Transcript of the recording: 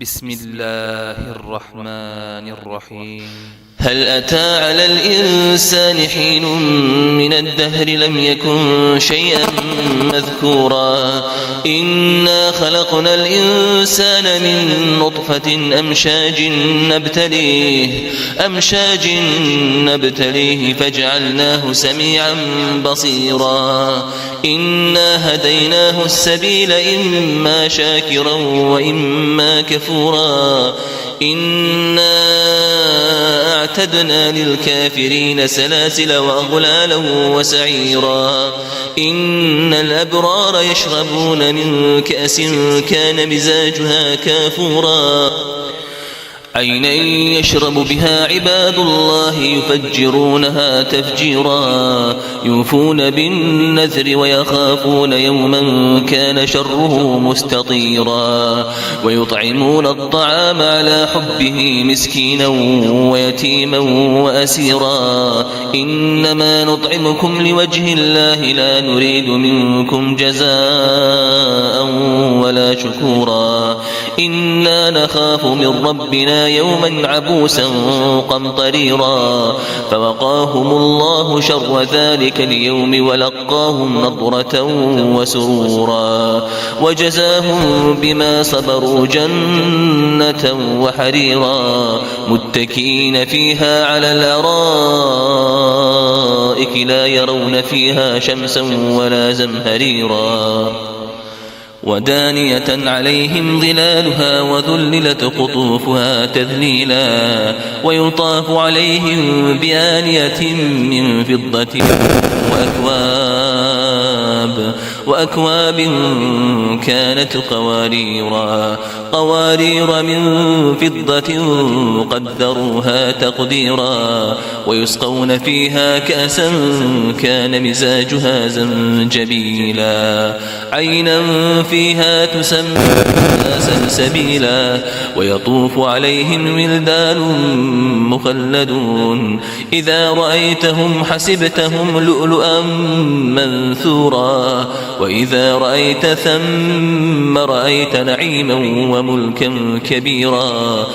بسم الله الرحمن الرحيم. هل أتى على الإنسان حين من الدهر لم يكن شيئا مذكورا إنا خلقنا الإنسان من نطفة أمشاج نبتليه فجعلناه سميعا بصيرا إنا هديناه السبيل إما شاكرا وإما كفورا إنا أعتدنا للكافرين سلاسل وأغلالا وسعيرا إن الأبرار يشربون من كأس كان مزاجها كافورا عينا يشرب بها عباد الله يفجرونها تفجيرا يوفون بالنذر ويخافون يوما كان شره مستطيرا ويطعمون الطعام على حبه مسكينا ويتيما وأسيرا إنما نطعمكم لوجه الله لا نريد منكم جزاء ولا شكورا إنا نخاف من ربنا يوما عبوسا قمطريرا فوقاهم الله شر ذلك اليوم ولقاهم نضرة وسرورا وجزاهم بما صبروا جنة وحريرا متكئين فيها على الأرائك لا يرون فيها شمسا ولا زمهريرا ودانية عليهم ظلالها وذللت قطوفها تذليلا ويطاف عليهم بآنية من فضة وأكواب كانت قوارير من فضة قدروها تقديرا ويسقون فيها كأسا كان مزاجها زنجبيلا عينا فيها تسمى سلسبيلا ويطوف عليهم ولدان مخلدون إذا رأيتهم حسبتهم لؤلؤا منثورا وإذا رأيت ثم رأيت نعيما وملكا كبيرا